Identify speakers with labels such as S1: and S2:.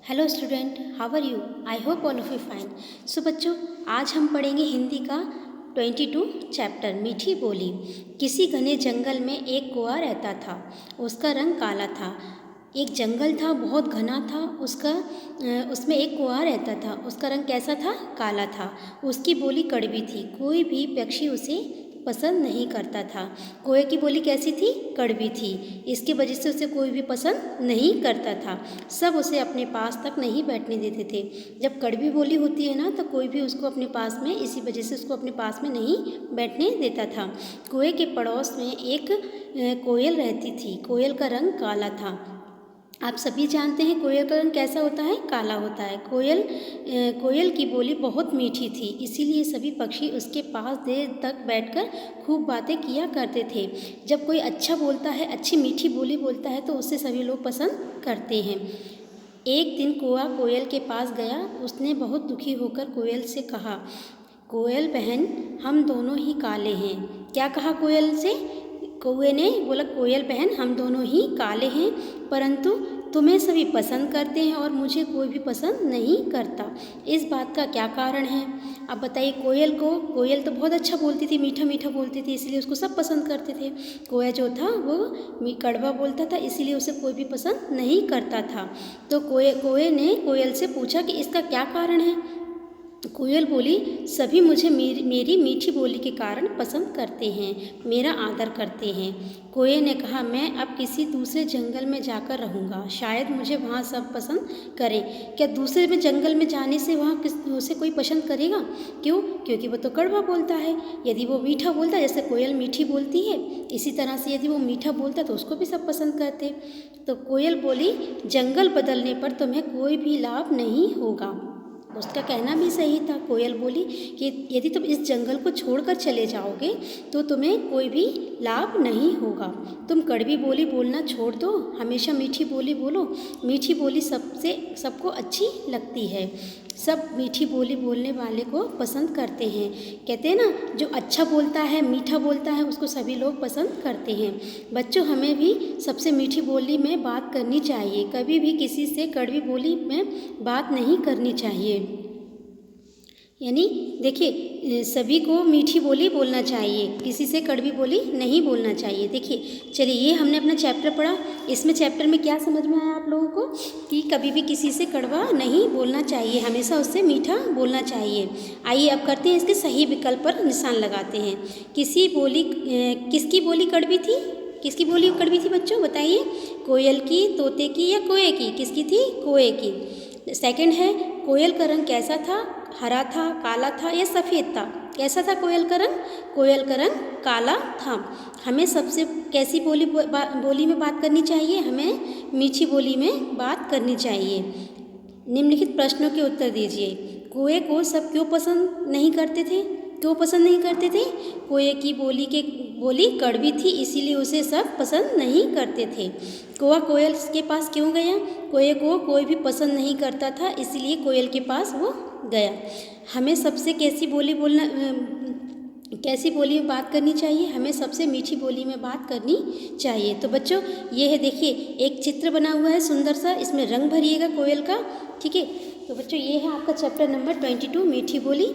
S1: Hello student, how are you? I hope all of you fine. So बच्चों, आज हम पढ़ेंगे हिंदी का 22 चैप्टर मीठी बोली। किसी घने जंगल में एक कौआ रहता था। उसका रंग काला था। एक जंगल था, बहुत घना था। उसमें एक कौआ रहता था। उसका रंग कैसा था? काला था। उसकी बोली कड़वी थी। कोई भी पक्षी उसे पसंद नहीं करता था। कौए की बोली कैसी थी? कड़वी थी। इसकी वजह से उसे कोई भी पसंद नहीं करता था। सब उसे अपने पास तक नहीं बैठने देते थे। जब कड़वी बोली होती है ना, तो कोई भी उसको अपने पास में, इसी वजह से उसको अपने पास में नहीं बैठने देता था। कौए के पड़ोस में एक कोयल रहती थी। कोयल का रंग काला था। आप सभी जानते हैं कोयल का रंग कैसा होता है? काला होता है। कोयल की बोली बहुत मीठी थी, इसीलिए सभी पक्षी उसके पास देर तक बैठकर खूब बातें किया करते थे। जब कोई अच्छा बोलता है, अच्छी मीठी बोली बोलता है, तो उससे सभी लोग पसंद करते हैं। एक दिन कौआ कोयल के पास गया। उसने बहुत दुखी होकर कोयल से कहा, कोयल बहन, हम दोनों ही काले हैं। क्या कहा कोयल से? कौए ने बोला, कोयल बहन, हम दोनों ही काले हैं, परंतु तुम्हें सभी पसंद करते हैं और मुझे कोई भी पसंद नहीं करता। इस बात का क्या कारण है? अब बताइए। कोयल तो बहुत अच्छा बोलती थी, मीठा मीठा बोलती थी, इसलिए उसको सब पसंद करते थे। कौआ जो था वो कड़वा बोलता था, इसीलिए उसे कोई भी पसंद नहीं करता था। तो कौए ने कोयल से पूछा कि इसका क्या कारण है? कोयल बोली, सभी मुझे मेरी मीठी बोली के कारण पसंद करते हैं, मेरा आदर करते हैं। कौए ने कहा, मैं अब किसी दूसरे जंगल में जाकर रहूँगा, शायद मुझे वहाँ सब पसंद करें। क्या दूसरे में जंगल में जाने से वहाँ उसे कोई पसंद करेगा? क्यों? क्योंकि वो तो कड़वा बोलता है। यदि वो मीठा बोलता, जैसे कोयल मीठी बोलती है, इसी तरह से यदि वो मीठा बोलता तो उसको भी सब पसंद करते। तो कोयल बोली, जंगल बदलने पर तुम्हें कोई भी लाभ नहीं होगा। उसका कहना भी सही था। कोयल बोली कि यदि तुम इस जंगल को छोड़कर चले जाओगे तो तुम्हें कोई भी लाभ नहीं होगा। तुम कड़वी बोली बोलना छोड़ दो, हमेशा मीठी बोली बोलो। मीठी बोली सबको अच्छी लगती है। सब मीठी बोली बोलने वाले को पसंद करते हैं। कहते हैं ना, जो अच्छा बोलता है, मीठा बोलता है, उसको सभी लोग पसंद करते हैं। बच्चों, हमें भी सबसे मीठी बोली में बात करनी चाहिए। कभी भी किसी से कड़वी बोली में बात नहीं करनी चाहिए। यानी देखिए, सभी को मीठी बोली बोलना चाहिए, किसी से कड़वी बोली नहीं बोलना चाहिए। देखिए, चलिए, ये हमने अपना चैप्टर पढ़ा। इसमें चैप्टर में क्या समझ में आया आप लोगों को? कि कभी भी किसी से कड़वा नहीं बोलना चाहिए, हमेशा उससे मीठा बोलना चाहिए। आइए अब करते हैं इसके सही विकल्प पर निशान लगाते हैं। किसकी बोली कड़वी थी? किसकी बोली कड़वी थी बच्चों, बताइए? कोयल की, तोते की या कौए की? किसकी थी? कौए की। सेकंड है, कोयल का रंग कैसा था? हरा था, काला था या सफ़ेद था? कैसा था कोयल का रंग? कोयल का रंग काला था। हमें सबसे कैसी बोली में बात करनी चाहिए? हमें मीठी बोली में बात करनी चाहिए। निम्नलिखित प्रश्नों के उत्तर दीजिए। कौए को सब क्यों पसंद नहीं करते थे? क्यों पसंद नहीं करते थे? कौए की बोली कड़वी थी, इसीलिए उसे सब पसंद नहीं करते थे। कौआ कोयल के पास क्यों गया? कौए को कोई भी पसंद नहीं करता था, इसलिए कोयल के पास वो गया। हमें सबसे कैसी बोली में बात करनी चाहिए? हमें सबसे मीठी बोली में बात करनी चाहिए। तो बच्चों, ये है, देखिए, एक चित्र बना हुआ है सुंदर सा, इसमें रंग भरिएगा कोयल का। ठीक है? तो बच्चों, ये है आपका चैप्टर नंबर 22 मीठी बोली।